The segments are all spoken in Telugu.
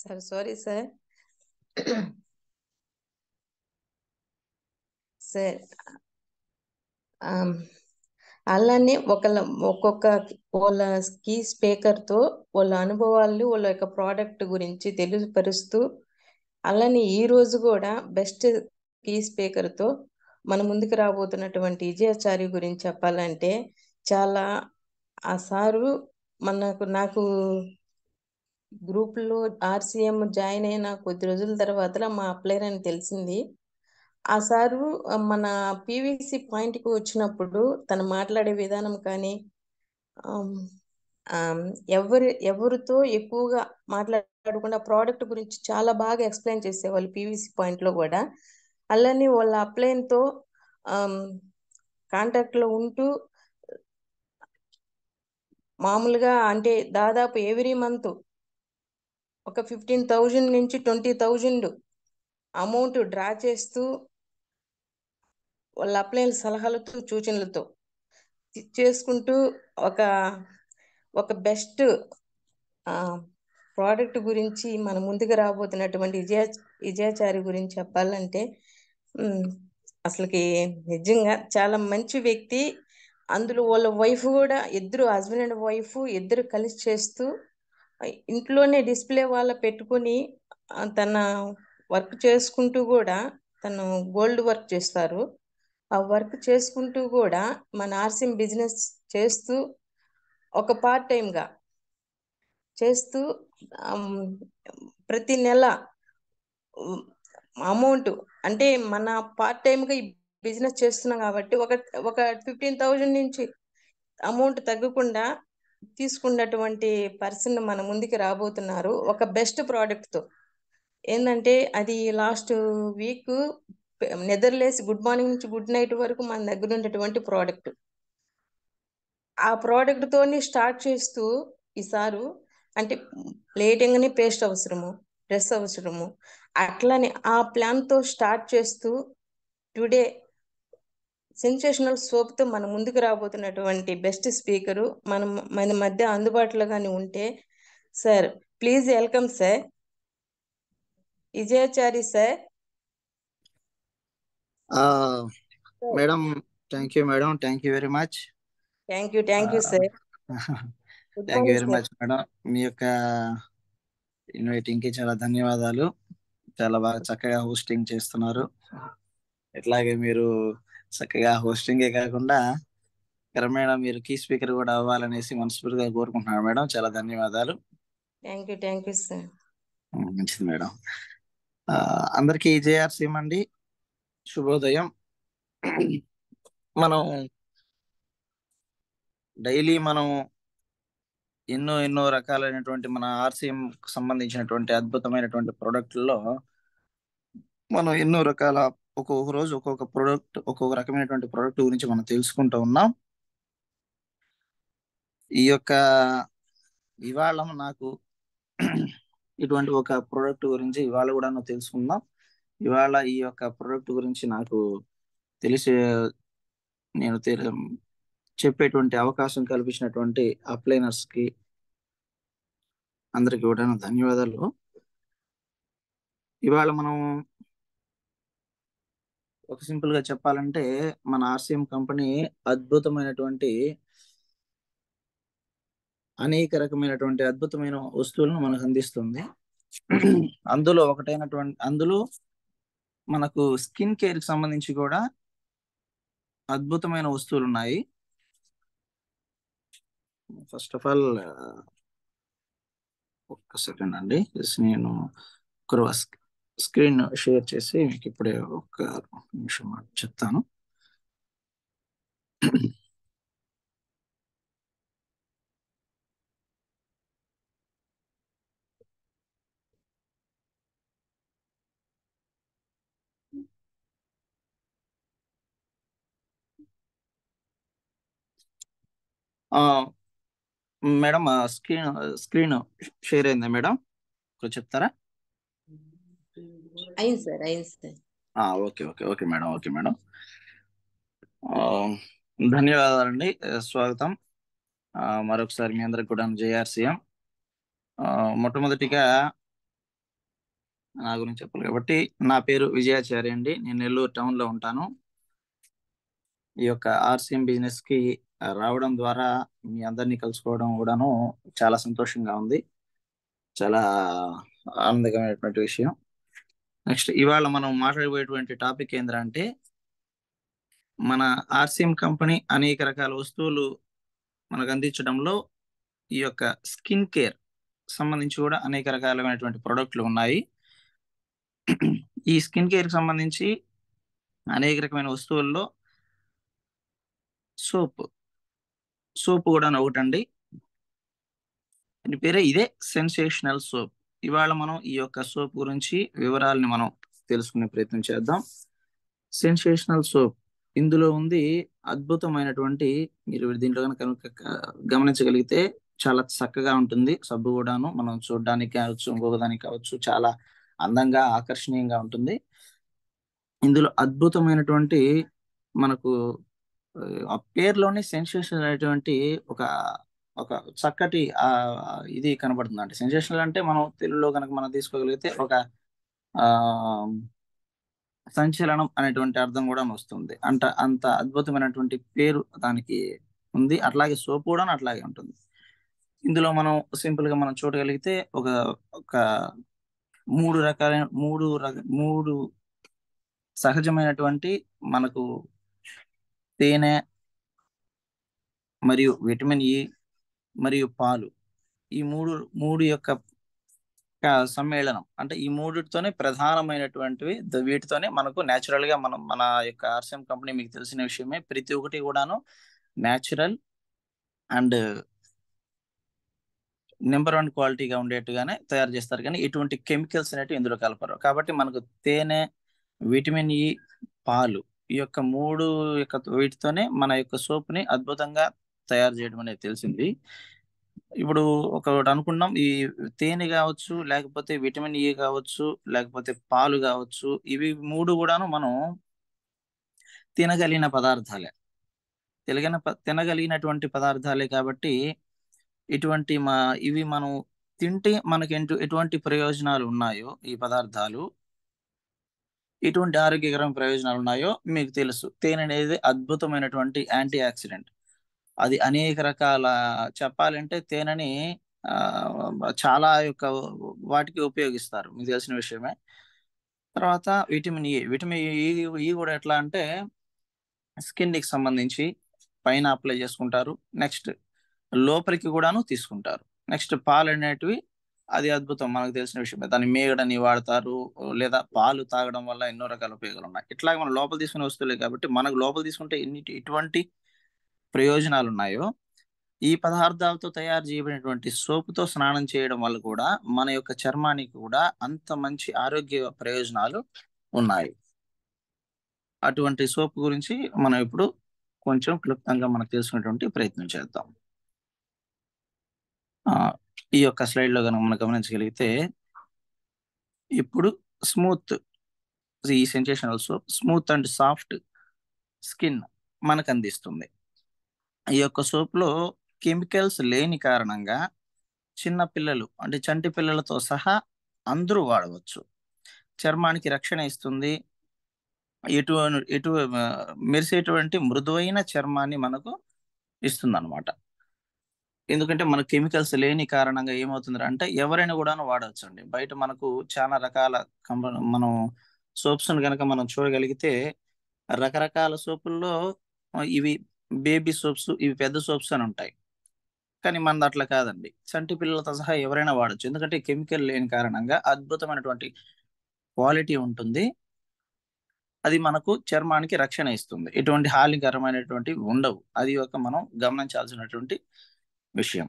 Sorry sir. సార్ అలానే ఒక్కొక్క వాళ్ళ కీ స్పీకర్తో వాళ్ళ అనుభవాలు వాళ్ళ యొక్క ప్రోడక్ట్ గురించి తెలియపరుస్తూ, అలానే ఈ రోజు కూడా బెస్ట్ కీ స్పీకర్తో మన ముందుకు రాబోతున్నటువంటి విజయాచారి గురించి చెప్పాలంటే చాలా ఆ సారు నాకు గ్రూప్లో ఆర్సీఎం జాయిన్ అయిన కొద్ది రోజుల తర్వాత మా అప్లైర్ అని తెలిసింది. ఆ సారు మన పీవీసీ పాయింట్కి వచ్చినప్పుడు తను మాట్లాడే విధానం కానీ ఎవరితో ఎక్కువగా మాట్లాడకుండా ప్రోడక్ట్ గురించి చాలా బాగా ఎక్స్ప్లెయిన్ చేసేవాళ్ళు పీవీసీ పాయింట్లో కూడా. అలానే వాళ్ళ అప్లైన్తో కాంటాక్ట్లో ఉంటూ మామూలుగా అంటే దాదాపు ఎవ్రీ మంత్ ఒక 15,000 నుంచి 20,000 అమౌంట్ డ్రా చేస్తూ వాళ్ళ అప్లైన్ సలహాలతో సూచనలతో చేసుకుంటూ ఒక బెస్ట్ ప్రోడక్ట్ గురించి మన ముందుకు రాబోతున్నటువంటి విజయాచారి గురించి చెప్పాలంటే అసలుకి నిజంగా చాలా మంచి వ్యక్తి. అందులో వాళ్ళ వైఫ్ కూడా, ఇద్దరు హస్బెండ్ అండ్ వైఫ్ ఇద్దరు కలిసి చేస్తూ ఇంట్లోనే డిస్ప్లే వాళ్ళ పెట్టుకొని తన వర్క్ చేసుకుంటూ కూడా, తను గోల్డ్ వర్క్ చేస్తారు. ఆ వర్క్ చేసుకుంటూ కూడా మన ఆర్సిఎం బిజినెస్ చేస్తూ ఒక పార్ట్ టైంగా చేస్తూ ప్రతి నెల అమౌంట్ అంటే మన పార్ట్ టైంగా ఈ బిజినెస్ చేస్తున్నాం కాబట్టి ఒక 15,000 నుంచి అమౌంట్ తగ్గకుండా తీసుకున్నటువంటి పర్సన్ మన ముందుకి రాబోతున్నారు ఒక బెస్ట్ ప్రోడక్ట్తో. ఏంటంటే అది లాస్ట్ వీక్ నిద్రలేసి గుడ్ మార్నింగ్ నుంచి గుడ్ నైట్ వరకు మన దగ్గర ఉండేటువంటి ప్రోడక్ట్. ఆ ప్రోడక్ట్తోని స్టార్ట్ చేస్తూ ఈసారు అంటే ప్లేటింగ్ పేస్ట్ అవసరము, డ్రెస్ అవసరము, అట్లనే ఆ ప్లాన్తో స్టార్ట్ చేస్తూ టుడే సెన్సేషనల్ సోప్తో మన ముందుకు రాబోతున్నటువంటి బెస్ట్ స్పీకరు మన మధ్య అందుబాటులో కానీ ఉంటే sir please welcome sir Vijayachari sir. Madam thank you madam, thank you very much. Thank you sir. Thank you very much madam. మీ యొక్క ఇన్వైటింగ్ కి చాలా ధన్యవాదాలు. చాలా బాగా చక్కగా హోస్టింగ్ చేస్తున్నారు. ఇట్లాగే మీరు చక్కగా హోస్టింగే కాకుండా క్రమేణా మీరు కీ స్పీకర్ కూడా అవ్వాలనేసి మనస్ఫూర్తిగా కోరుకుంటున్నాను మేడం. చాలా ధన్యవాదాలు. Thank you sir. మంచిది మేడం. అందరికీ జేఆర్సీఎం అండి, శుభోదయం. మనం డైలీ ఎన్నో రకాలైనటువంటి మన ఆర్సీఎం సంబంధించినటువంటి అద్భుతమైనటువంటి ప్రోడక్ట్లో మనం ఎన్నో రకాల ఒక్కొక్క రోజు ఒక్కొక్క ప్రోడక్ట్, ఒక్కొక్క రకమైనటువంటి ప్రోడక్ట్ గురించి మనం తెలుసుకుంటూ ఉన్నాం. ఇవాళ నాకు ఇటువంటి ఒక ప్రోడక్ట్ గురించి ఇవాళ కూడా తెలుసుకుందాం. ఇవాళ ఈ యొక్క ప్రోడక్ట్ గురించి నాకు నేను చెప్పేటువంటి అవకాశం కల్పించినటువంటి అప్లైనర్స్ కి అందరికి కూడా ధన్యవాదాలు. ఇవాళ మనం ఒక సింపుల్ గా చెప్పాలంటే మన ఆర్సీఎం కంపెనీ అద్భుతమైనటువంటి అనేక రకమైనటువంటి అద్భుతమైన వస్తువులను మనకు అందిస్తుంది. అందులో మనకు స్కిన్ కేర్ కి సంబంధించి కూడా అద్భుతమైన వస్తువులు ఉన్నాయి. ఫస్ట్ ఆఫ్ ఆల్ ఒక్క సెకండ్ అండి, నేను స్క్రీన్ షేర్ చేసి మీకు ఇప్పుడే ఒక నిమిషం చెప్తాను. మేడం స్క్రీన్ షేర్ అయిందా మేడం? కొంచెం చెప్తారా? అయింది సార్. Okay madam. ధన్యవాదాలండి, స్వాగతం మరొకసారి మీ అందరికి కూడా జేఆర్సీఎం. మొట్టమొదటిగా నా గురించి చెప్పాలి కాబట్టి, నా పేరు విజయాచారి అండి. నేను నెల్లూరు టౌన్ లో ఉంటాను. ఈ యొక్క ఆర్సిఎం బిజినెస్ కి రావడం ద్వారా మీ అందరినీ కలుసుకోవడం కూడాను చాలా సంతోషంగా ఉంది. చాలా ఆనందకరమైనటువంటి విషయం. నెక్స్ట్, ఇవాళ మనం మాట్లాడబోయేటువంటి టాపిక్ ఏంటంటే, మన ఆర్సిఎం కంపెనీ అనేక రకాల వస్తువులు మనకు అందించడంలో ఈ యొక్క స్కిన్ కేర్ సంబంధించి కూడా అనేక రకాలైనటువంటి ప్రోడక్ట్లు ఉన్నాయి. ఈ స్కిన్ కేర్ కి సంబంధించి అనేక రకమైన వస్తువుల్లో సోప్ కూడా ఒకటండి. దీని పేరే ఇదే సెన్సేషనల్ సోప్. ఇవాళ మనం ఈ యొక్క సోప్ గురించి వివరాలని మనం తెలుసుకునే ప్రయత్నం చేద్దాం. సెన్సేషనల్ సోప్, ఇందులో ఉంది అద్భుతమైనటువంటి, మీరు దీంట్లో కనుక గమనించగలిగితే చాలా చక్కగా ఉంటుంది. సబ్బు కూడాను మనం చూడడానికి కావచ్చు, ఇంకొక దానికి కావచ్చు, చాలా అందంగా ఆకర్షణీయంగా ఉంటుంది. ఇందులో అద్భుతమైనటువంటి మనకు ఆ పేరులోని సెన్సేషన్ అనేటువంటి ఒక ఒక చక్కటి ఇది కనబడుతుంది. అంటే సెన్సేషనల్ అంటే మనం తెలుగులో కనుక మనం తీసుకోగలిగితే ఒక ఆ సంచలనం అనేటువంటి అర్థం కూడా వస్తుంది. అంత అద్భుతమైనటువంటి పేరు దానికి ఉంది. అట్లాగే సోప్ కూడా అట్లాగే ఉంటుంది. ఇందులో మనం సింపుల్ గా మనం చూడగలిగితే ఒక ఒక మూడు సహజమైనటువంటి మనకు తేనె మరియు విటమిన్ ఇ మరియు పాలు, ఈ మూడు యొక్క సమ్మేళనం. అంటే ఈ మూడితోనే ప్రధానమైనటువంటివి. వీటితోనే మనకు న్యాచురల్ గా మన యొక్క ఆర్సిఎం కంపెనీ మీకు తెలిసిన విషయమే, ప్రతి ఒక్కటి కూడాను న్యాచురల్ అండ్ నెంబర్ 1 క్వాలిటీగా ఉండేట్టుగానే తయారు చేస్తారు. కానీ ఎటువంటి కెమికల్స్ అనేవి ఇందులో కలపరు. కాబట్టి మనకు తేనె, విటమిన్ ఇ, పాలు, ఈ యొక్క మూడు వీటితోనే మన యొక్క సోప్ ని అద్భుతంగా తయారు చేయడం అనేది తెలిసింది. ఇప్పుడు ఒకటి అనుకున్నాం, ఈ తేనె కావచ్చు, లేకపోతే విటమిన్ ఇ కావచ్చు, లేకపోతే పాలు కావచ్చు, ఇవి మూడు కూడాను మనం తినగలిగిన పదార్థాలే, తినగలిగినటువంటి పదార్థాలే. కాబట్టి ఇవి మనం తింటే మనకి ఎటువంటి ప్రయోజనాలు ఉన్నాయో, ఈ పదార్థాలు ఎటువంటి ఆరోగ్యకరమైన ప్రయోజనాలు ఉన్నాయో మీకు తెలుసు. తేనె అనేది అద్భుతమైనటువంటి యాంటీ ఆక్సిడెంట్. అది అనేక రకాల, చెప్పాలంటే తేనెని చాలా యొక్క వాటికి ఉపయోగిస్తారు, మీకు తెలిసిన విషయమే. తర్వాత విటమిన్ ఈ కూడా ఎట్లా అంటే స్కిన్ కి సంబంధించి పైన అప్లై చేసుకుంటారు. నెక్స్ట్ లోపలికి కూడాను తీసుకుంటారు. నెక్స్ట్ పాలు అనేటివి, అది అద్భుతం, మనకు తెలిసిన విషయమే. దాన్ని మేగడని వాడతారు, లేదా పాలు తాగడం వల్ల ఎన్నో రకాల ఉపయోగాలు ఉన్నాయి. ఇట్లాగే మనం లోపల తీసుకునే వస్తువులే కాబట్టి మనకు లోపల తీసుకుంటే ఎటువంటి ప్రయోజనాలు ఉన్నాయో, ఈ పదార్థాలతో తయారు చేయబడినటువంటి సోపుతో స్నానం చేయడం వల్ల కూడా మన యొక్క చర్మానికి కూడా అంత మంచి ఆరోగ్య ప్రయోజనాలు ఉన్నాయి. అటువంటి సోపు గురించి మనం ఇప్పుడు కొంచెం క్లుప్తంగా మనకు తెలుసుకునేటువంటి ప్రయత్నం చేద్దాం. ఈ యొక్క స్లైడ్ లో కనుక మనం గమనించగలిగితే, ఇప్పుడు ఈ sensational soap smooth and soft skin మనకు అందిస్తుంది. ఈ యొక్క సోప్ లో కెమికల్స్ లేని కారణంగా చిన్న పిల్లలు, అంటే చంటి పిల్లలతో సహా అందరూ వాడవచ్చు. చర్మానికి రక్షణ ఇస్తుంది. మెరిసేటువంటి మృదువైన చర్మాన్ని మనకు ఇస్తుంది అనమాట. ఎందుకంటే మన కెమికల్స్ లేని కారణంగా ఏమవుతుంది అంటే ఎవరైనా కూడా వాడవచ్చు అండి. బయట మనకు చాలా రకాల మనం సోప్స్ కనుక మనం చూడగలిగితే, రకరకాల సోపుల్లో ఇవి బేబీ సోప్స్, ఇవి పెద్ద సోప్స్ అని ఉంటాయి. కానీ మనది అట్లా కాదండి. చంటి పిల్లలతో సహా ఎవరైనా వాడచ్చు. ఎందుకంటే కెమికల్ లేని కారణంగా అద్భుతమైనటువంటి క్వాలిటీ ఉంటుంది. అది మనకు చర్మానికి రక్షణ ఇస్తుంది. ఎటువంటి హానికరమైనటువంటి ఉండవు. అది ఒక మనం గమనించాల్సినటువంటి విషయం.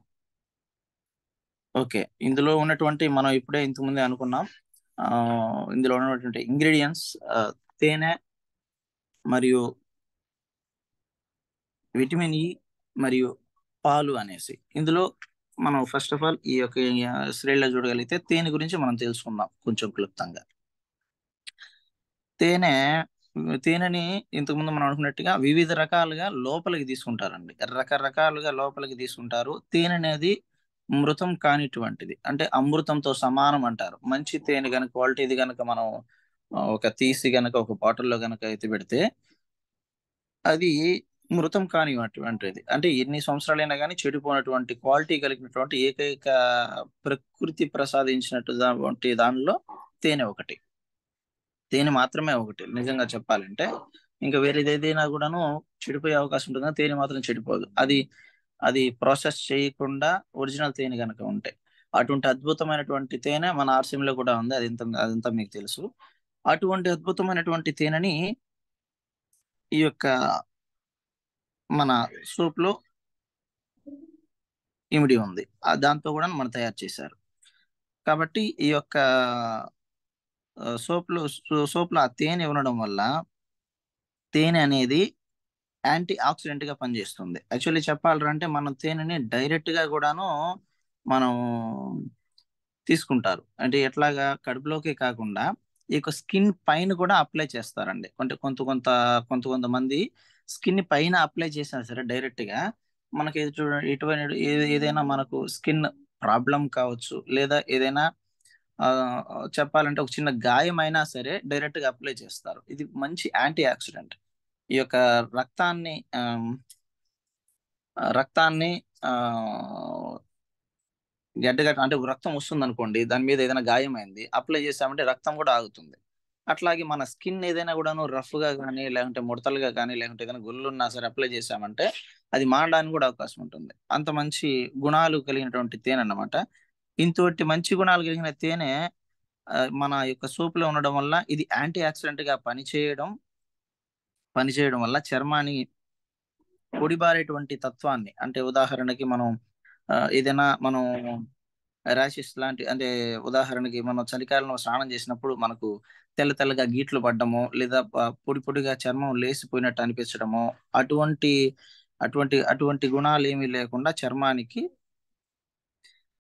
ఓకే, ఇందులో ఉన్నటువంటి మనం ఇప్పుడే ఇంతకుముందే అనుకున్నాం, ఇందులో ఉన్నటువంటి ఇంగ్రీడియంట్స్ తేనె మరియు విటమిన్ ఇ మరియు పాలు అనేసి. ఇందులో మనం ఫస్ట్ ఆఫ్ ఆల్ ఈ యొక్క శ్రేణిలో చూడగలిగితే తేనె గురించి మనం తెలుసుకుందాం కొంచెం క్లుప్తంగా. తేనెని ఇంతకుముందు మనం అనుకున్నట్టుగా వివిధ రకాలుగా లోపలికి తీసుకుంటారండి. రకరకాలుగా లోపలికి తీసుకుంటారు. తేనె అనేది మృతం కానిటువంటిది, అంటే అమృతంతో సమానం అంటారు. మంచి తేనె గనక క్వాలిటీది గనక మనం ఒక తీసి గనక ఒక బాటిల్లో గనక ఎత్తి పెడితే అది మృతం కానిటువంటిది, అంటే ఎన్ని సంవత్సరాలైనా కానీ చెడిపోయినటువంటి క్వాలిటీ కలిగినటువంటి ఏకైక ప్రకృతి ప్రసాదించినటువంటి దానిలో తేనె ఒకటి. తేనె మాత్రమే ఒకటి నిజంగా చెప్పాలంటే. ఇంకా వేరేది ఏదైనా కూడాను చెడిపోయే అవకాశం ఉంటుంది కానీ తేనె మాత్రం చెడిపోదు. అది అది ప్రాసెస్ చేయకుండా ఒరిజినల్ తేనె కనుక ఉంటే. అటువంటి అద్భుతమైనటువంటి తేనె మన ఆర్సీఎంలో కూడా ఉంది. అదంతా మీకు తెలుసు. అటువంటి అద్భుతమైనటువంటి తేనెని ఈ యొక్క మన సూప్ లో ఇమిడి ఉంది. దాంతో కూడా మనం తయారు చేశారు. కాబట్టి ఈ యొక్క సోప్ లో ఆ తేనె ఉండడం వల్ల తేనె అనేది యాంటీ ఆక్సిడెంట్ గా పనిచేస్తుంది. యాక్చువల్లీ చెప్పాలంటే మనం తేనెని డైరెక్ట్ గా కూడాను మనం తీసుకుంటారు. అంటే ఎట్లాగా కడుపులోకే కాకుండా ఈ యొక్క స్కిన్ పైన కూడా అప్లై చేస్తారండి. అంటే కొంతమంది స్కిన్ పైన అప్లై చేసినా సరే డైరెక్ట్ గా మనకి ఎటువంటి ఏదైనా మనకు స్కిన్ ప్రాబ్లం కావచ్చు, లేదా ఏదైనా ఆ, చెప్పాలంటే ఒక చిన్న గాయం అయినా సరే డైరెక్ట్ గా అప్లై చేస్తారు. ఇది మంచి యాంటీ ఆక్సిడెంట్. ఈ యొక్క రక్తాన్ని రక్తాన్ని ఆ గడ్డగట్ట అంటే రక్తం వస్తుంది అనుకోండి, దాని మీద ఏదైనా గాయమైంది అప్లై చేసామంటే రక్తం కూడా ఆగుతుంది. అట్లాగే మన స్కిన్ ఏదైనా కూడాను రఫ్ గా కానీ, లేకుంటే ముడతలుగా కానీ, లేకుంటే ఏదైనా గుళ్ళు ఉన్నా సరే అప్లై చేసామంటే అది మారడానికి కూడా అవకాశం ఉంటుంది. అంత మంచి గుణాలు కలిగినటువంటి తేనె అన్నమాట. ఇంతటి మంచి గుణాలు కలిగిన తేనె మన యొక్క సూప్ లో ఉండడం వల్ల ఇది యాంటీ ఆక్సిడెంట్ గా పనిచేయడం వల్ల చర్మాన్ని పొడిబారేటువంటి తత్వాన్ని, అంటే ఉదాహరణకి మనం ఏదైనా మనం ర్యాషెస్ లాంటి, అంటే ఉదాహరణకి మనం చలికాలంలో స్నానం చేసినప్పుడు మనకు తెల్ల తెల్లగా గీట్లు పడ్డము, లేదా పొడి పొడిగా చర్మం లేసిపోయినట్టు అనిపించడము, అటువంటి అటువంటి అటువంటి గుణాలు ఏమీ లేకుండా చర్మానికి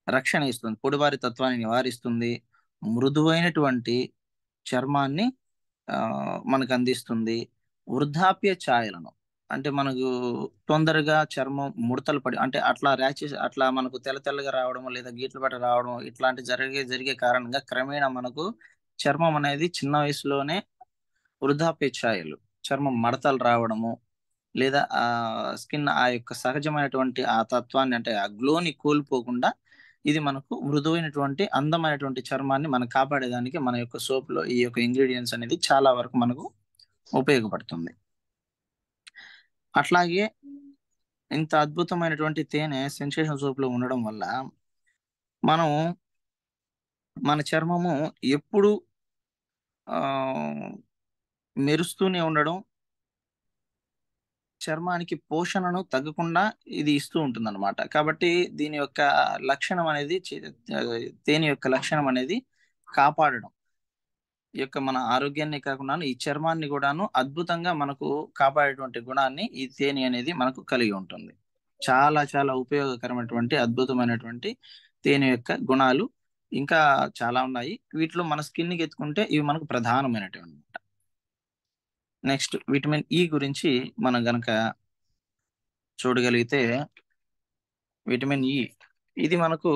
రక్షణ ఇస్తుంది, పొడిబారి తత్వాన్ని నివారిస్తుంది, మృదువైనటువంటి చర్మాన్ని మనకు అందిస్తుంది. వృద్ధాప్య ఛాయలను, అంటే మనకు తొందరగా చర్మం ముడతలు పడి, అంటే అట్లా ర్యాచెస్ అట్లా మనకు తెల్ల తెల్లగా రావడం లేదా గీట్లు పట్ట రావడం ఇట్లాంటి జరిగే కారణంగా క్రమేణా మనకు చర్మం అనేది చిన్న వయసులోనే వృద్ధాప్య ఛాయలు, చర్మం మడతలు రావడము, లేదా ఆ స్కిన్ ఆ యొక్క సహజమైనటువంటి ఆ తత్వాన్ని, అంటే ఆ గ్లోని కోల్పోకుండా ఇది మనకు మృదువైనటువంటి అందమైనటువంటి చర్మాన్ని మనం కాపాడేదానికి మన యొక్క సోప్ లో ఈ యొక్క ఇంగ్రీడియంట్స్ అనేది చాలా వరకు మనకు ఉపయోగపడుతుంది. అట్లాగే ఇంత అద్భుతమైనటువంటి తేనె సెన్సేషన్ సోప్ లో ఉండడం వల్ల మనం మన చర్మము ఎప్పుడు ఆ మెరుస్తూనే ఉండడం, చర్మానికి పోషణను తగ్గకుండా ఇది ఇస్తూ ఉంటుంది అనమాట. కాబట్టి దీని యొక్క లక్షణం అనేది తేనె యొక్క లక్షణం అనేది కాపాడడం, ఈ యొక్క మన ఆరోగ్యాన్ని కాకుండా ఈ చర్మాన్ని కూడాను అద్భుతంగా మనకు కాపాడేటువంటి గుణాన్ని ఈ తేనె అనేది మనకు కలిగి ఉంటుంది. చాలా చాలా ఉపయోగకరమైనటువంటి అద్భుతమైనటువంటి తేనె యొక్క గుణాలు ఇంకా చాలా ఉన్నాయి. వీటిలో మన స్కిన్కి ఎత్తుకుంటే ఇవి మనకు ప్రధానమైనటువంటి. నెక్స్ట్ విటమిన్ ఈ గురించి మనం గనక చూడగలిగితే, విటమిన్ ఈ ఇది మనకు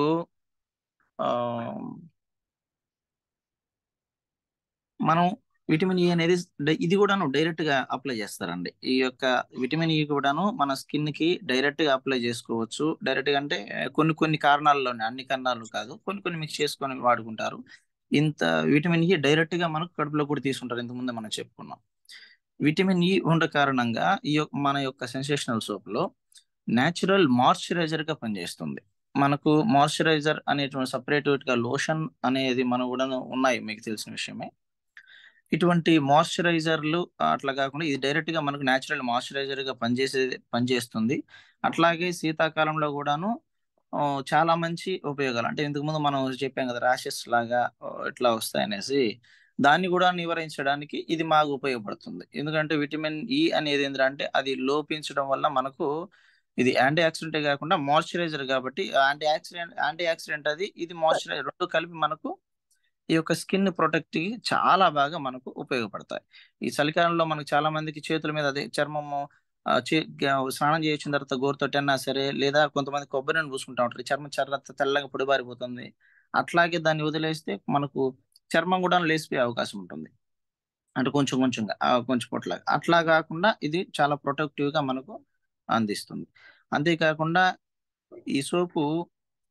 మనం విటమిన్ ఈ అనేది ఇది కూడాను డైరెక్ట్ గా అప్లై చేస్తారండి. ఈ యొక్క విటమిన్ ఈ కూడాను మన స్కిన్ కి డైరెక్ట్ గా అప్లై చేసుకోవచ్చు. డైరెక్ట్ గా అంటే కొన్ని కారణాల్లోనే, అన్ని కారణాలు కాదు, కొన్ని మిక్స్ చేసుకొని వాడుకుంటారు. ఇంత విటమిన్ ఈ డైరెక్ట్ గా మనకు కడుపులో కూడా తీసుకుంటారు. ఇంతకుముందే మనం చెప్పుకున్నాం. విటమిన్ ఈ ఉండ కారణంగా మన యొక్క సెన్సేషనల్ సోప్ లో న్యాచురల్ మాయిశ్చరైజర్ గా పనిచేస్తుంది. మనకు మాయిశ్చరైజర్ అనేటువంటి సపరేట్ గా లోషన్ అనేది మన కూడా ఉన్నాయి, మీకు తెలిసిన విషయమే. ఇటువంటి మాయిశ్చరైజర్లు అట్లా కాకుండా ఇది డైరెక్ట్ గా మనకు న్యాచురల్ మాయిశ్చరైజర్ గా పనిచేస్తుంది. అట్లాగే శీతాకాలంలో కూడాను చాలా మంచి ఉపయోగాలు, అంటే ఇంతకు ముందు మనం చెప్పాం కదా ర్యాషెస్ లాగా ఇట్లా వస్తాయనేసి, దాన్ని కూడా నివారించడానికి ఇది బాగా ఉపయోగపడుతుంది. ఎందుకంటే విటమిన్ ఈ అనేది ఏంటంటే అది లోపించడం వల్ల మనకు ఇది యాంటీ ఆక్సిడెంటే కాకుండా మాయిశ్చరైజర్, కాబట్టి యాంటీ ఆక్సిడెంట్ అది, ఇది మాయిశ్చరైజర్ రెండు కలిపి మనకు ఈ యొక్క స్కిన్ ప్రొటెక్ట్ చాలా బాగా మనకు ఉపయోగపడతాయి. ఈ చలికాలంలో మనకు చాలా మందికి చేతుల మీద అదే చర్మము స్నానం చేసిన తర్వాత గోరుతోటి అన్నా సరే, లేదా కొంతమంది కొబ్బరి నూనె పూసుకుంటా ఉంటారు, చర్మం తెల్లగా పొడిబారిపోతుంది, అట్లాగే దాన్ని వదిలేస్తే మనకు చర్మం కూడా లేసిపోయే అవకాశం ఉంటుంది. అంటే కొంచెం కొంచెంగా కొంచెం పొట్లాగా అట్లా కాకుండా ఇది చాలా ప్రొటెక్టివ్ గా మనకు అందిస్తుంది. అంతేకాకుండా ఈ సోపు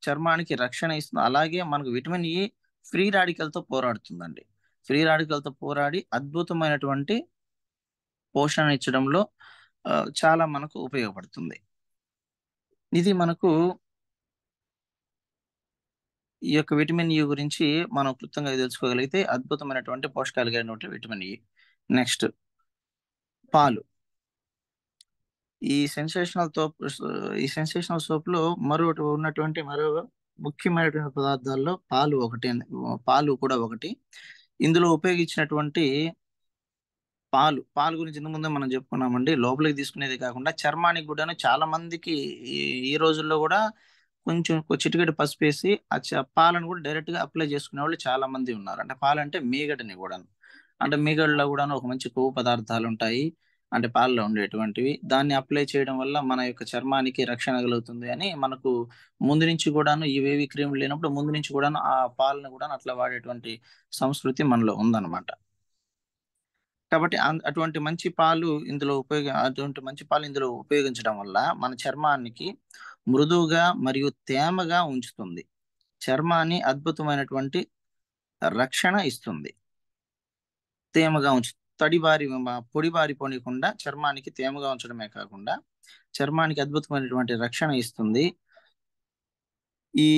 చర్మానికి రక్షణ ఇస్తుంది, అలాగే మనకు విటమిన్ ఈ ఫ్రీ రాడికల్ తో పోరాడుతుందండి. ఫ్రీ రాడికల్ తో పోరాడి అద్భుతమైనటువంటి పోషణ ఇచ్చడంలో చాలా మనకు ఉపయోగపడుతుంది. ఇది మనకు ఈ యొక్క విటమిన్ ఈ గురించి మనం క్లుప్తంగా తెలుసుకోగలిగితే అద్భుతమైనటువంటి పోషకాలు కలిగినటువంటి విటమిన్ ఈ. నెక్స్ట్ పాలు. ఈ సెన్సేషనల్ సోప్ లో మరో ముఖ్యమైనటువంటి పదార్థాల్లో పాలు కూడా ఒకటి. ఇందులో ఉపయోగించినటువంటి పాలు గురించి ఇంతకు ముందే మనం చెప్పుకున్నామండి. లోపలికి తీసుకునేది కాకుండా చర్మానికి కూడా చాలా మందికి ఈ రోజుల్లో కూడా కొంచెం చిటికెడు పసుపు వేసి పాలను కూడా డైరెక్ట్ గా అప్లై చేసుకునే వాళ్ళు చాలా మంది ఉన్నారు. అంటే పాలంటే మీగడని కూడా, అంటే మీగడలో కూడా ఒక మంచి కొవ్వు పదార్థాలు ఉంటాయి, అంటే పాలలో ఉండేటువంటివి. దాన్ని అప్లై చేయడం వల్ల మన యొక్క చర్మానికి రక్షణ కలుగుతుంది అని మనకు ముందు నుంచి కూడాను, ఇవేవి క్రీములు లేనప్పుడు ముందు నుంచి కూడాను ఆ పాలను కూడా అట్లా వాడేటువంటి సంస్కృతి మనలో ఉందన్నమాట. కాబట్టి అటువంటి మంచి పాలు ఇందులో ఉపయోగించడం వల్ల మన చర్మానికి మృదువుగా మరియు తేమగా ఉంచుతుంది. చర్మాన్ని అద్భుతమైనటువంటి రక్షణ ఇస్తుంది. తేమగా పొడిబారిపోనికుండా చర్మానికి తేమగా ఉంచడమే కాకుండా చర్మానికి అద్భుతమైనటువంటి రక్షణ ఇస్తుంది. ఈ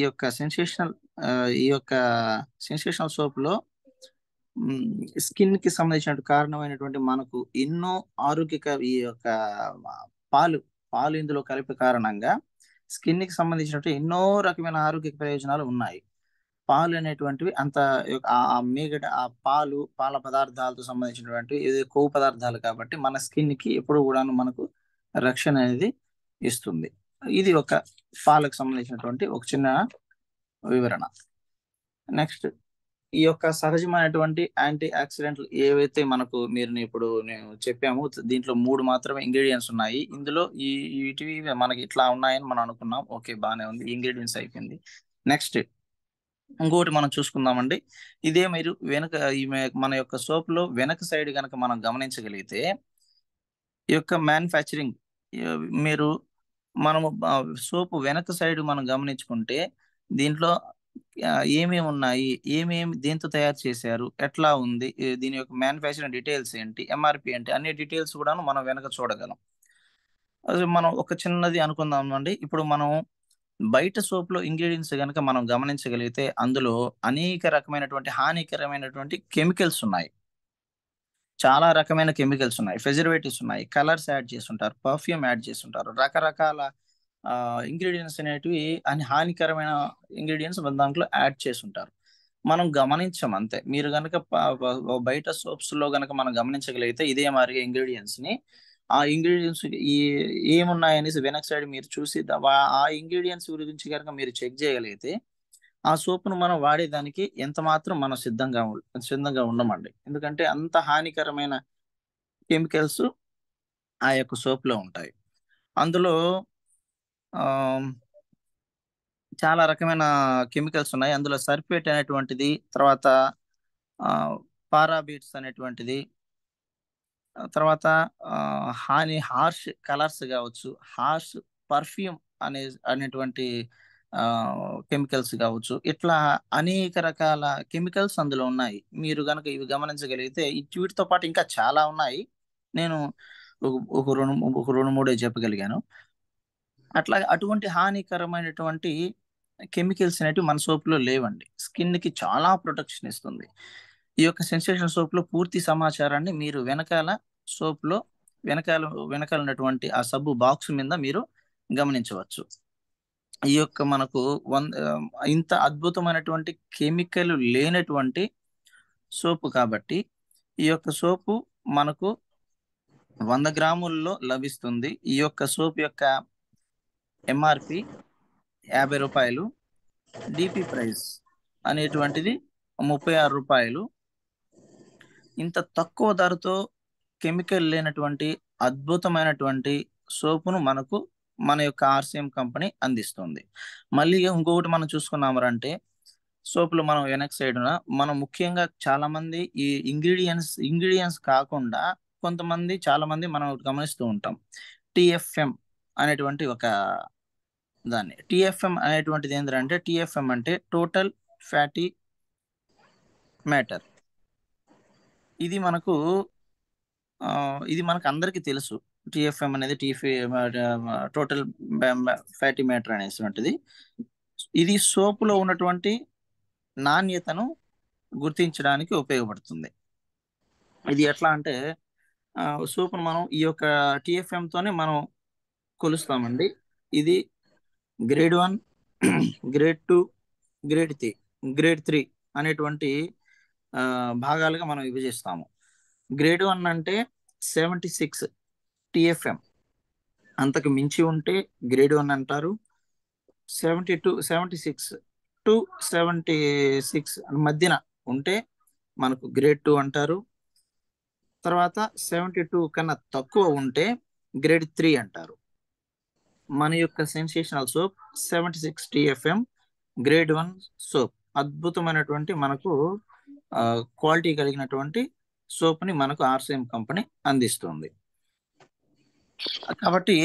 యొక్క సెన్సేషనల్ సోప్ లో స్కిన్ కి సంబంధించిన కారణమైనటువంటి మనకు ఎన్నో ఈ యొక్క పాలు ఇందులో కలిపే కారణంగా స్కిన్ కి సంబంధించినటువంటి ఎన్నో రకమైన ఆరోగ్య ప్రయోజనాలు ఉన్నాయి. పాలు అనేటువంటివి అంత పాల పదార్థాలతో సంబంధించినటువంటి కొవ్వు పదార్థాలు కాబట్టి మన స్కిన్ కి ఎప్పుడు కూడా మనకు రక్షణ అనేది ఇస్తుంది. ఇది ఒక పాలకు సంబంధించినటువంటి ఒక చిన్న వివరణ. నెక్స్ట్ ఈ యొక్క సహజమైనటువంటి యాంటీ ఆక్సిడెంట్లు ఏవైతే మనకు ఇప్పుడు నేను చెప్పాము, దీంట్లో 3 మాత్రమే ఇంగ్రీడియంట్స్ ఉన్నాయి. ఇందులో వీటివి మనకి ఇట్లా ఉన్నాయని మనం అనుకున్నాం, ఓకే బాగానే ఉంది, ఇంగ్రీడియంట్స్ అయిపోయింది. నెక్స్ట్ ఇంకోటి మనం చూసుకుందామండి. ఇదే మీరు మన యొక్క సోప్ లో వెనక సైడ్ కనుక మనం గమనించగలిగితే ఈ యొక్క మ్యానుఫ్యాక్చరింగ్ మనము సోపు వెనక సైడ్ మనం గమనించుకుంటే దీంట్లో ఏమేమి ఉన్నాయి, దేంతో తయారు చేశారు, ఎట్లా ఉంది, దీని యొక్క మ్యానుఫ్యాక్చరింగ్ డీటెయిల్స్ ఏంటి, ఎంఆర్పి ఏంటి, అన్ని డీటెయిల్స్ కూడా మనం వెనక చూడగలం. మనం ఒక చిన్నది అనుకుందాం అండి. ఇప్పుడు మనం బయట సోప్ లో ఇంగ్రీడియంట్స్ కనుక మనం గమనించగలిగితే అందులో అనేక రకమైనటువంటి హానికరమైనటువంటి కెమికల్స్ ఉన్నాయి. చాలా రకమైన కెమికల్స్ ఉన్నాయి, ప్రిజర్వేటివ్స్ ఉన్నాయి, కలర్స్ యాడ్ చేస్తుంటారు, పర్ఫ్యూమ్ యాడ్ చేస్తుంటారు, రకరకాల ఇంగ్రీడియంట్స్ అనేటివి హానికరమైన ఇంగ్రీడియంట్స్ దాంట్లో యాడ్ చేస్తుంటారు. మనం గమనించాం అంతే. మీరు కనుక బయట సోప్స్ లో కనుక మనం గమనించగలిగితే ఇదే మాదిరిగా ఇంగ్రీడియంట్స్ ని ఆ ఇంగ్రీడియంట్స్ ఏమున్నాయనేసి వెనక సైడ్ మీరు చూసి ఆ ఇంగ్రీడియంట్స్ గురించి కనుక మీరు చెక్ చేయగలిగితే ఆ సోపును మనం వాడేదానికి ఎంత మాత్రం మనం సిద్ధంగా ఉండమండి. ఎందుకంటే అంత హానికరమైన కెమికల్స్ ఆ యొక్క సోప్ లో ఉంటాయి. అందులో చాలా రకమైన కెమికల్స్ ఉన్నాయి. అందులో సల్ఫేట్ అనేటువంటిది, తర్వాత పారాబీట్స్ అనేటువంటిది, తర్వాత హార్ష్ కలర్స్ కావచ్చు, హార్ష్ పర్ఫ్యూమ్ అనేటువంటి కెమికల్స్ కావచ్చు, ఇట్లా అనేక రకాల కెమికల్స్ అందులో ఉన్నాయి. మీరు కనుక ఇవి గమనించగలిగితే వీటితో పాటు ఇంకా చాలా ఉన్నాయి. నేను ఒక రెండు మూడే చెప్పగలిగాను. అటువంటి హానికరమైనటువంటి కెమికల్స్ అనేటివి మన సోప్ లో లేవండి. స్కిన్ కి చాలా ప్రొటెక్షన్ ఇస్తుంది. ఈ యొక్క సెన్సేషన్ సోప్ లో పూర్తి సమాచారాన్ని మీరు వెనకాల ఉన్నటువంటి ఆ సబ్బు బాక్స్ మీద మీరు గమనించవచ్చు. ఈ యొక్క మనకు ఇంత అద్భుతమైనటువంటి కెమికల్ లేనటువంటి సోపు కాబట్టి ఈ యొక్క సోపు మనకు 100 గ్రాముల్లో లభిస్తుంది. ఈ యొక్క సోప్ యొక్క ఎంఆర్పి 50 రూపాయలు, డిపి ప్రైస్ అనేటువంటిది 36 రూపాయలు. ఇంత తక్కువ ధరతో కెమికల్ లేనటువంటి అద్భుతమైనటువంటి సోపును మనకు మన యొక్క ఆర్సిఎం కంపెనీ అందిస్తుంది. మళ్ళీ ఇంకొకటి మనం చూసుకున్నామంటే సోపులు మనం వెనక్ సైడ్న మనం ముఖ్యంగా చాలా మంది ఈ ఇంగ్రీడియంట్స్ కాకుండా కొంతమంది చాలా మంది మనం గమనిస్తూ ఉంటాం. టిఎఫ్ఎం అనేటువంటి ఒక దాన్ని, టిఎఫ్ఎం అనేటువంటిది ఏంటంటే, టిఎఫ్ఎం అంటే టోటల్ ఫ్యాటీ మ్యాటర్. ఇది మనకు అందరికీ తెలుసు. టిఎఫ్ఎం అనేది టోటల్ ఫ్యాటీ మ్యాటర్ అనేటువంటిది. ఇది సోపులో ఉన్నటువంటి నాణ్యతను గుర్తించడానికి ఉపయోగపడుతుంది. ఇది ఎట్లా అంటే సోపును మనం ఈ యొక్క టిఎఫ్ఎం తోనే మనం కొలుస్తామండి. ఇది గ్రేడ్ 1, గ్రేడ్ 2, గ్రేడ్ 3 అనేటువంటి భాగాలుగా మనం విభజిస్తాము. గ్రేడ్ 1 అంటే 76 టిఎఫ్ఎం, అంతకు మించి ఉంటే గ్రేడ్ 1 అంటారు. 76 టు 76 మధ్యన ఉంటే మనకు గ్రేడ్ 2 అంటారు. తర్వాత 72 కన్నా తక్కువ ఉంటే గ్రేడ్ 3 అంటారు. మన యొక్క సెన్సేషనల్ సోప్ 76 టిఎఫ్ఎం గ్రేడ్ 1 సోప్, అద్భుతమైనటువంటి మనకు క్వాలిటీ కలిగినటువంటి సోప్ని మనకు ఆర్సిఎం కంపెనీ అందిస్తుంది. కాబట్టి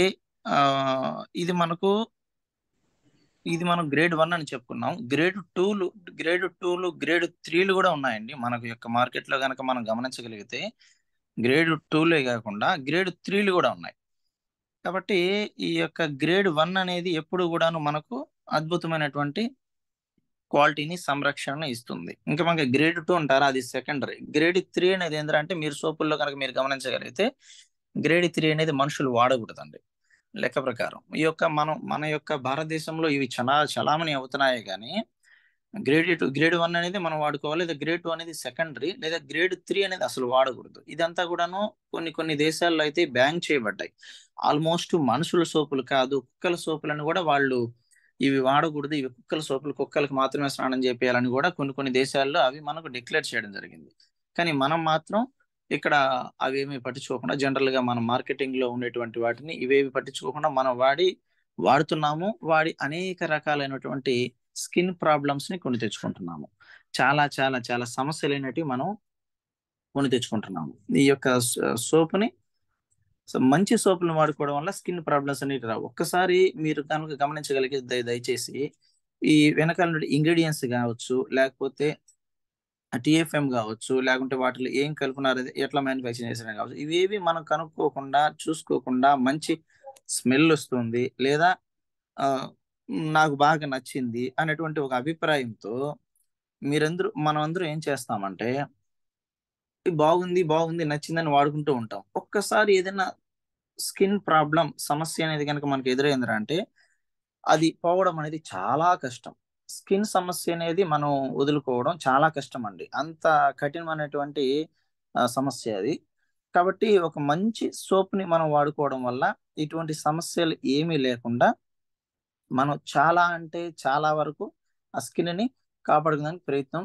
ఇది మనం గ్రేడ్ 1 అని చెప్పుకున్నాం. గ్రేడ్ 2లు, గ్రేడ్ 3లు కూడా ఉన్నాయండి మనకు యొక్క మార్కెట్లో కనుక మనం గమనించగలిగితే. గ్రేడ్ 2లే కాకుండా గ్రేడ్ 3లు కూడా ఉన్నాయి. కాబట్టి ఈ యొక్క గ్రేడ్ 1 అనేది ఎప్పుడు కూడాను మనకు అద్భుతమైనటువంటి క్వాలిటీని, సంరక్షణ ఇస్తుంది. ఇంకా మనకి గ్రేడ్ 2 అంటారా, అది సెకండరీ. గ్రేడ్ 3 అనేది ఏంటంటే, మీరు సోపుల్లో కనుక మీరు గమనించగలిగితే గ్రేడ్ 3 అనేది మనుషులు వాడకూడదండి లెక్క ప్రకారం. మన యొక్క భారతదేశంలో ఇవి చలామణి అవుతున్నాయి, కానీ గ్రేడ్ 1 అనేది మనం వాడుకోవాలి, లేదా గ్రేడ్ 2 అనేది సెకండరీ, లేదా గ్రేడ్ 3 అనేది అసలు వాడకూడదు. ఇదంతా కూడాను కొన్ని దేశాల్లో అయితే బ్యాన్ చేయబడ్డాయి. ఆల్మోస్ట్ మనుషుల సోపులు కాదు, కుక్కల సోపులను కూడా వాళ్ళు ఇవి వాడకూడదు, ఇవి కుక్కల సోపులు, కుక్కలకు మాత్రమే స్నానం చేయాలని కూడా కొన్ని దేశాల్లో అవి మనకు డిక్లేర్ చేయడం జరిగింది. కానీ మనం మాత్రం ఇక్కడ అవేమి పట్టించుకోకుండా, జనరల్ గా మన మార్కెటింగ్ లో ఉండేటువంటి వాటిని ఇవేవి పట్టించుకోకుండా మనం వాడుతున్నాము. వాడి అనేక రకాలైనటువంటి స్కిన్ ప్రాబ్లమ్స్ ని కొని తెచ్చుకుంటున్నాము. చాలా చాలా చాలా సమస్యలు అయినట్టు మనం కొని తెచ్చుకుంటున్నాము. ఈ యొక్క సోపుని, మంచి సోపులను వాడుకోవడం వల్ల స్కిన్ ప్రాబ్లమ్స్ అనేవి రావు. ఒక్కసారి మీరు కనుక గమనించగలిగితే దయచేసి ఈ వెనకాల ఇంగ్రీడియంట్స్ కావచ్చు, లేకపోతే టిఎఫ్ఎం కావచ్చు, లేకుంటే వాటిలో ఏం కలుపున్నారు, ఎట్లా మ్యానుఫ్యాక్చర్ చేసిన కావచ్చు, ఇవేవి మనం కనుక్కోకుండా, చూసుకోకుండా మంచి స్మెల్ వస్తుంది, లేదా నాకు బాగా నచ్చింది అనేటువంటి ఒక అభిప్రాయంతో మనమందరూ ఏం చేస్తామంటే, బాగుంది నచ్చిందని వాడుకుంటూ ఉంటాం. ఒక్కసారి ఏదైనా స్కిన్ ప్రాబ్లం, సమస్య అనేది కనుక మనకు ఎదురైందంటే అది పోవడం అనేది చాలా కష్టం. స్కిన్ సమస్య అనేది మనం వదులుకోవడం చాలా కష్టం అండి. అంత కఠినమైనటువంటి సమస్య అది. కాబట్టి ఒక మంచి సోప్ని మనం వాడుకోవడం వల్ల ఇటువంటి సమస్యలు ఏమీ లేకుండా మనం చాలా అంటే చాలా వరకు ఆ స్కిన్ని కాపాడుకోవడానికి ప్రయత్నం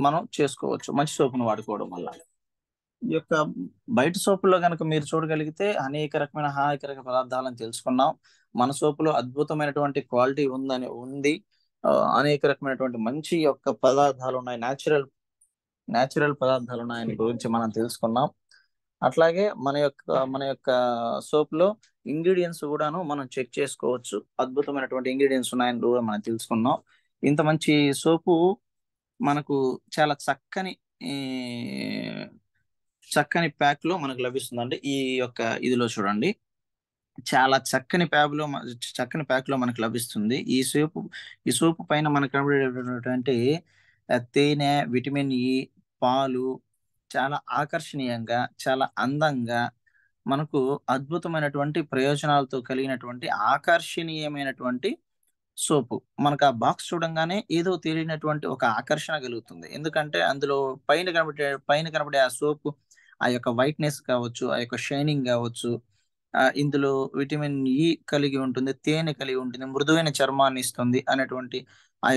మనం చేసుకోవచ్చు మంచి సోపును వాడుకోవడం వల్ల. ఈ యొక్క బయట సోపుల్లో కనుక మీరు చూడగలిగితే అనేక రకమైన హానికర పదార్థాలను తెలుసుకున్నాం. మన సోపులో అద్భుతమైనటువంటి క్వాలిటీ ఉంది. అనేక రకమైనటువంటి మంచి యొక్క పదార్థాలు ఉన్నాయి, న్యాచురల్ పదార్థాలు ఉన్నాయని గురించి మనం తెలుసుకున్నాం. అట్లాగే మన యొక్క సోపులో ఇంగ్రీడియంట్స్ కూడాను మనం చెక్ చేసుకోవచ్చు. అద్భుతమైనటువంటి ఇంగ్రీడియంట్స్ ఉన్నాయని కూడా మనం తెలుసుకున్నాం. ఇంత మంచి సోపు మనకు చాలా చక్కని ప్యాక్ లో మనకు లభిస్తుందండి. ఈ యొక్క ఇదిలో చూడండి, చాలా చక్కని ప్యాక్ లో మనకు లభిస్తుంది. ఈ సోపు పైన మనకు కనబడేటటువంటి తేనె, విటమిన్ ఇ, పాలు చాలా ఆకర్షణీయంగా, చాలా అందంగా, మనకు అద్భుతమైనటువంటి ప్రయోజనాలతో కలిగినటువంటి ఆకర్షణీయమైనటువంటి సోపు. మనకు ఆ బాక్స్ చూడంగానే ఏదో తెలియనటువంటి ఒక ఆకర్షణ కలుగుతుంది. ఎందుకంటే అందులో పైన కనబడే ఆ సోపు, ఆ యొక్క వైట్నెస్ కావచ్చు, ఆ యొక్క షైనింగ్ కావచ్చు, ఇందులో విటమిన్ ఇ కలిగి ఉంటుంది, తేనె కలిగి ఉంటుంది, మృదువైన చర్మాన్ని ఇస్తుంది అనేటువంటి ఆ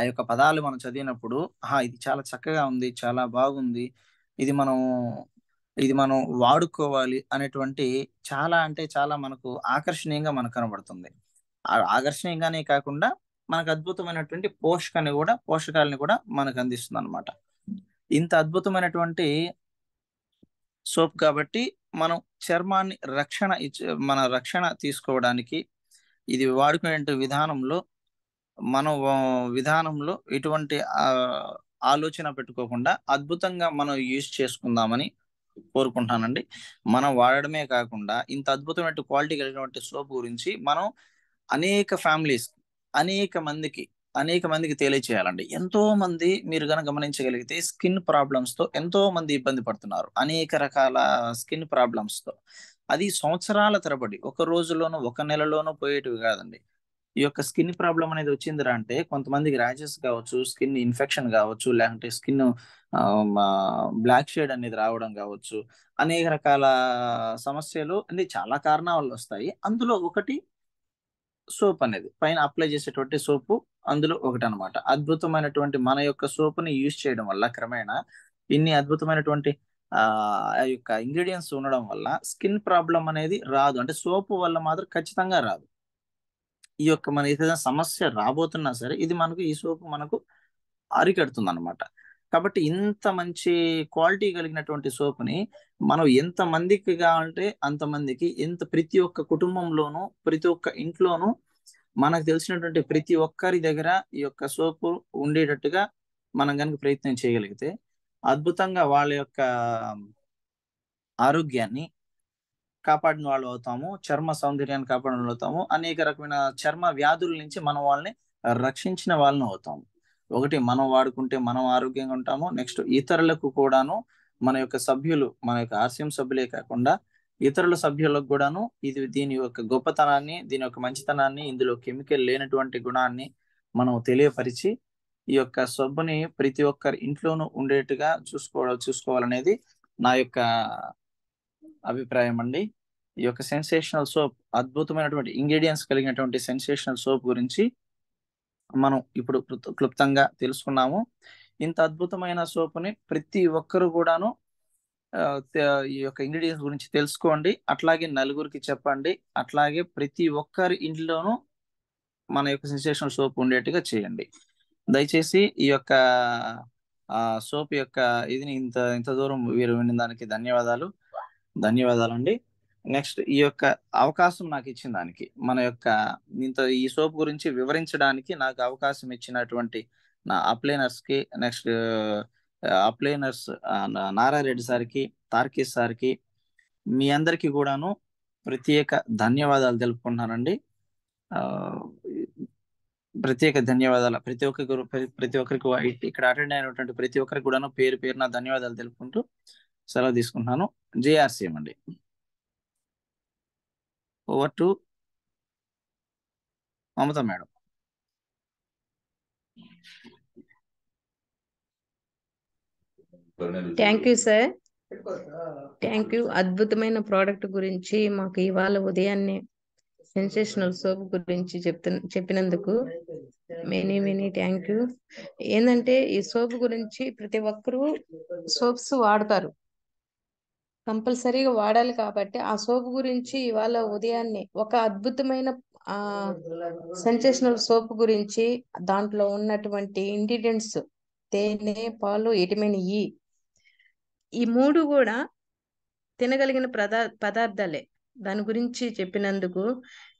యొక్క పదాలు మనం చదివినప్పుడు ఇది చాలా చక్కగా ఉంది, చాలా బాగుంది, ఇది మనం ఇది మనం వాడుకోవాలి అనేటువంటి చాలా అంటే చాలా మనకు ఆకర్షణీయంగా మనకు కనబడుతుంది. ఆకర్షణీయంగానే కాకుండా మనకు అద్భుతమైనటువంటి పోషకాలని కూడా మనకు అందిస్తుంది అనమాట. ఇంత అద్భుతమైనటువంటి సోప్ కాబట్టి మనం చర్మాన్ని మన రక్షణ తీసుకోవడానికి ఇది వాడుకునే విధానంలో ఎటువంటి ఆలోచన పెట్టుకోకుండా అద్భుతంగా మనం యూజ్ చేసుకుందామని కోరుకుంటానండి. మనం వాడడమే కాకుండా ఇంత అద్భుతమైన క్వాలిటీ కలిగినటువంటి సోప్ గురించి మనం అనేక ఫ్యామిలీస్ అనేక మందికి తెలియచేయాలండి. ఎంతో మంది మీరు గనక గమనించగలిగితే స్కిన్ ప్రాబ్లమ్స్ తో ఎంతో మంది ఇబ్బంది పడుతున్నారు. అనేక రకాల స్కిన్ ప్రాబ్లమ్స్ తో. అది సంవత్సరాల తరబడి ఒక రోజులోనో ఒక నెలలోనో పోయేటివి కాదండి. ఈ యొక్క స్కిన్ ప్రాబ్లం అనేది వచ్చిందిరా అంటే కొంతమందికి ర్యాషెస్ కావచ్చు, స్కిన్ ఇన్ఫెక్షన్ కావచ్చు, లేకుంటే స్కిన్ బ్లాక్ షేడ్ అనేది రావడం కావచ్చు, అనేక రకాల సమస్యలు అంటే చాలా కారణాల వల్ల వస్తాయి. అందులో ఒకటి సోప్ అనేది పైన అప్లై చేసేటువంటి సోపు అందులో ఒకటి అనమాట. అద్భుతమైనటువంటి మన యొక్క సోపుని యూజ్ చేయడం వల్ల క్రమేణా ఇన్ని అద్భుతమైనటువంటి ఆ యొక్క ఇంగ్రీడియంట్స్ ఉండడం వల్ల స్కిన్ ప్రాబ్లం అనేది రాదు. అంటే సోపు వల్ల మాత్రం ఖచ్చితంగా రాదు. ఈ యొక్క మన ఏదైనా సమస్య రాబోతున్నా సరే ఇది ఈ సోపు మనకు అరికడుతుంది అనమాట. కాబట్టి ఇంత మంచి క్వాలిటీ కలిగినటువంటి సోపుని మనం ఎంత మందికి కావాలంటే అంతమందికి, ప్రతి ఒక్క కుటుంబంలోనూ ప్రతి ఒక్క ఇంట్లోనూ మనకు తెలిసినటువంటి ప్రతి ఒక్కరి దగ్గర ఈ యొక్క సోపు ఉండేటట్టుగా మనం కనుక ప్రయత్నం చేయగలిగితే అద్భుతంగా వాళ్ళ యొక్క ఆరోగ్యాన్ని కాపాడిన వాళ్ళు అవుతాము, చర్మ సౌందర్యాన్ని కాపాడిన వాళ్ళు అవుతాము, అనేక రకమైన చర్మ వ్యాధుల నుంచి మనం వాళ్ళని రక్షించిన వాళ్ళని అవుతాము. ఒకటి మనం వాడుకుంటే మనం ఆరోగ్యంగా ఉంటాము. నెక్స్ట్ ఇతరులకు కూడాను మన యొక్క ఆర్సిఎం సభ్యులే కాకుండా ఇతరుల సభ్యులకు కూడాను దీని యొక్క గొప్పతనాన్ని, దీని యొక్క మంచితనాన్ని, ఇందులో కెమికల్ లేనటువంటి గుణాన్ని మనం తెలియపరిచి ఈ యొక్క సబ్బుని ప్రతి ఒక్కరి ఇంట్లోనూ ఉండేట్టుగా చూసుకోవాలనేది నా యొక్క అభిప్రాయం అండి. ఈ యొక్క సెన్సేషనల్ సోప్, అద్భుతమైనటువంటి ఇంగ్రీడియంట్స్ కలిగినటువంటి సెన్సేషనల్ సోప్ గురించి మనం ఇప్పుడు క్లుప్తంగా తెలుసుకున్నాము. ఇంత అద్భుతమైన సోపుని ప్రతి ఒక్కరు కూడాను ఈ యొక్క ఇంగ్రీడియంట్స్ గురించి తెలుసుకోండి, అట్లాగే నలుగురికి చెప్పండి, అట్లాగే ప్రతి ఒక్కరి ఇంట్లోనూ మన యొక్క సెన్సేషనల్ సోప్ ఉండేట్టుగా చేయండి. దయచేసి ఈ యొక్క సోప్ యొక్క ఇది ఇంత దూరం వీరు విన్న దానికి ధన్యవాదాలండి. నెక్స్ట్ ఈ యొక్క అవకాశం నాకు ఇచ్చిన దానికి, ఈ సోప్ గురించి వివరించడానికి నాకు అవకాశం ఇచ్చినటువంటి నా అప్లైనర్స్ కి, నెక్స్ట్ అప్లైనర్స్ నారారెడ్డి సార్కి, తార్కిష్ సార్కి, మీ అందరికీ కూడాను ప్రత్యేక ధన్యవాదాలు తెలుపుకుంటున్నానండి. ప్రత్యేక ధన్యవాదాలు ప్రతి ఒక్కరికి ఇక్కడ అటెండ్ అయినటువంటి ప్రతి ఒక్కరికి కూడాను పేరున ధన్యవాదాలు తెలుపుకుంటూ సెలవు తీసుకుంటున్నాను. జేఆర్సీఎం అండి. Over to Mamata madam. Thank you sir, thank you. అద్భుతమైన ప్రోడక్ట్ గురించి మాకు ఇవాళ ఉదయాన్నే సెన్సేషనల్ సోప్ గురించి చెప్పినందుకు మెనీ థ్యాంక్ యూ. ఏంటంటే ఈ సోప్ గురించి ప్రతి ఒక్కరూ సోప్స్ వాడతారు, కంపల్సరీగా వాడాలి. కాబట్టి ఆ సోప్ గురించి ఇవాళ ఉదయాన్నే ఒక అద్భుతమైన సెన్సేషనల్ సోప్ గురించి, దాంట్లో ఉన్నటువంటి ఇంగ్రీడియంట్స్ తేనె, పాలు, విటమిన్ ఇ, ఈ మూడు కూడా తినగలిగిన పదార్థాలే. దాని గురించి చెప్పినందుకు,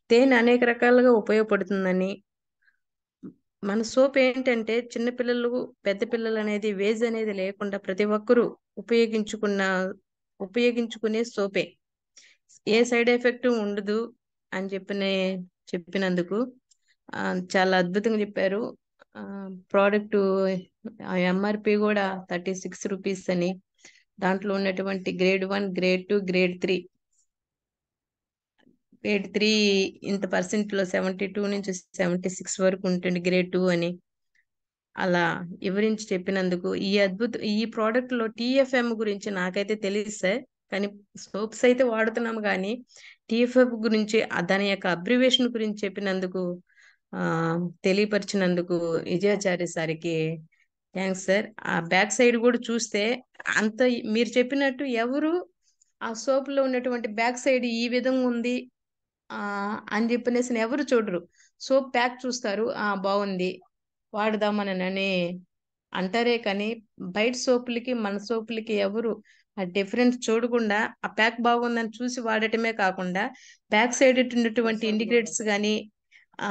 తేనె అనేక రకాలుగా ఉపయోగపడుతుందని, మన సోప్ ఏంటంటే చిన్నపిల్లలు పెద్ద పిల్లలు అనేది వేజ్ అనేది లేకుండా ప్రతి ఒక్కరూ ఉపయోగించుకునే సోపే, ఏ సైడ్ ఎఫెక్ట్ ఉండదు అని చెప్పినందుకు చాలా అద్భుతంగా చెప్పారు. ప్రోడక్ట్ ఎంఆర్పి కూడా 36 రూపీస్ అని, దాంట్లో ఉన్నటువంటి గ్రేడ్ 1, గ్రేడ్ 2, గ్రేడ్ 3 ఇంత పర్సెంట్లో 72 నుంచి 76 వరకు ఉంటుంది గ్రేడ్ 2 అని. అలా వివరించి చెప్పినందుకు, ఈ ప్రోడక్ట్ లో TFM గురించి నాకైతే తెలియదు సార్, కానీ సోప్స్ అయితే వాడుతున్నాము, కానీ TFM గురించి దాని యొక్క అబ్రివేషన్ గురించి చెప్పినందుకు తెలియపరిచినందుకు విజయాచార్య సార్కి థ్యాంక్స్ సార్. ఆ బ్యాక్ సైడ్ కూడా చూస్తే అంత మీరు చెప్పినట్టు ఎవరు ఆ సోప్ లో ఉన్నటువంటి బ్యాక్ సైడ్ ఈ విధంగా ఉంది ఆ అని చెప్పనేసి ఎవరు చూడరు. సోప్ ప్యాక్ చూస్తారు, బాగుంది వాడదామని అంటారే కానీ బయట సోపులకి మన సోపులకి ఎవరు ఆ డిఫరెన్స్ చూడకుండా ఆ ప్యాక్ బాగుందని చూసి వాడటమే కాకుండా బ్యాక్ సైడ్ ఉన్నటువంటి ఇండికేటర్స్ కానీ ఆ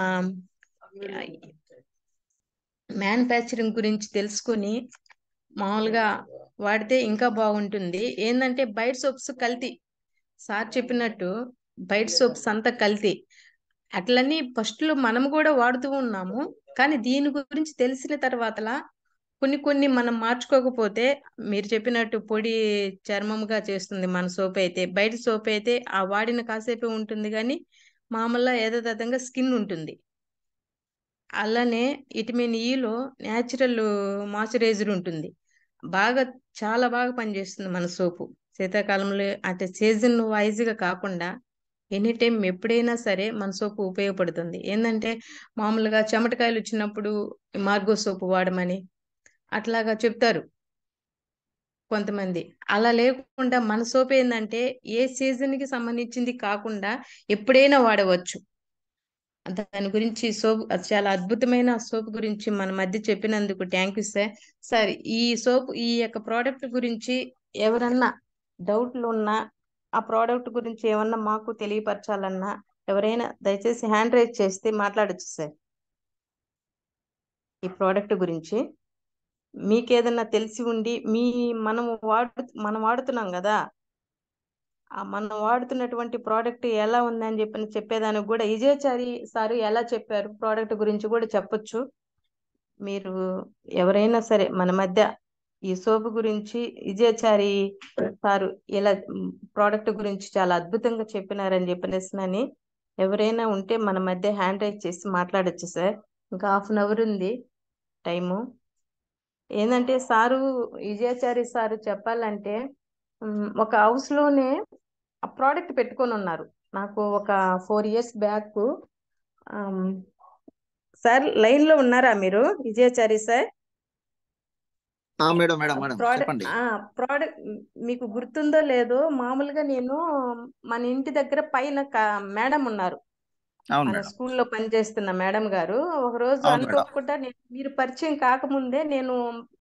మ్యానుఫ్యాక్చరింగ్ గురించి తెలుసుకొని మామూలుగా వాడితే ఇంకా బాగుంటుంది. ఏంటంటే బయట సోప్స్ కల్తీ, సార్ చెప్పినట్టు బయట సోప్స్ అంతా కల్తీ. అట్లని ఫస్ట్ లో మనం కూడా వాడుతూ ఉన్నాము, కానీ దీని గురించి తెలిసిన తర్వాతలా కొన్ని కొన్ని మనం మార్చుకోకపోతే మీరు చెప్పినట్టు పొడి చర్మముగా చేస్తుంది మన సోప్ అయితే. బయట సోప్ అయితే ఆ వాడిన కాసేపే ఉంటుంది కానీ మామూలుగా యథాతథంగా స్కిన్ ఉంటుంది. అలానే విటమిన్ ఈలో న్యాచురల్ మాయిశ్చరైజర్ ఉంటుంది. బాగా చాలా బాగా పనిచేస్తుంది మన సోపు. శీతాకాలంలో అంటే సీజన్ వైజ్గా కాకుండా ఎనీ టైం ఎప్పుడైనా సరే మన సోపు ఉపయోగపడుతుంది. ఏంటంటే మామూలుగా చెమటకాయలు వచ్చినప్పుడు మార్గో సోపు వాడమని అట్లాగా చెప్తారు కొంతమంది. అలా లేకుండా మన సోప్ ఏంటంటే ఏ సీజన్ కి సంబంధించింది కాకుండా ఎప్పుడైనా వాడవచ్చు. దాని గురించి సోప్ అది చాలా అద్భుతమైన సోప్ గురించి మన మధ్య చెప్పినందుకు థ్యాంక్ యూ సార్. సార్ ఈ సోప్ ఈ యొక్క ప్రోడక్ట్ గురించి ఎవరన్నా డౌట్లు ఉన్నా ఆ ప్రోడక్ట్ గురించి ఏమన్నా మాకు తెలియపరచాలన్నా ఎవరైనా దయచేసి హ్యాండ్ రైజ్ చేస్తే మాట్లాడొచ్చు సార్. ఈ ప్రోడక్ట్ గురించి మీకేదన్నా తెలిసి ఉండి మనం వాడుతున్నాం కదా, మనం వాడుతున్నటువంటి ప్రోడక్ట్ ఎలా ఉందని చెప్పేదానికి కూడా విజయచారి సారు ఎలా చెప్పారు ప్రోడక్ట్ గురించి కూడా చెప్పొచ్చు. మీరు ఎవరైనా సరే మన మధ్య ఈ సోపు గురించి విజయచారి సారు ఇలా ప్రోడక్ట్ గురించి చాలా అద్భుతంగా చెప్పినారని చెప్పనేసినని ఎవరైనా ఉంటే మన మధ్య హ్యాండ్ రైజ్ చేసి మాట్లాడొచ్చు సార్. ఇంకా 1/2 అవర్ ఉంది టైము. ఏంటంటే సారు విజయాచారి సారు చెప్పాలంటే ఒక హౌస్ లోనే ఆ ప్రోడక్ట్ పెట్టుకొని ఉన్నారు. నాకు ఒక 4 years బ్యాక్. సార్ లైన్ లో ఉన్నారా మీరు విజయాచారి సార్? మేడం మేడం మేడం చెప్పండి. ప్రోడక్ట్ మీకు గుర్తుందో లేదో, మామూలుగా నేను మన ఇంటి దగ్గర పైన మేడం ఉన్నారు, అవును మన మేడం. స్కూల్లో పనిచేస్తున్న మేడం గారు. ఒక రోజు అవును మేడం. అనుకోకుండా మీరు పరిచయం కాకముందే నేను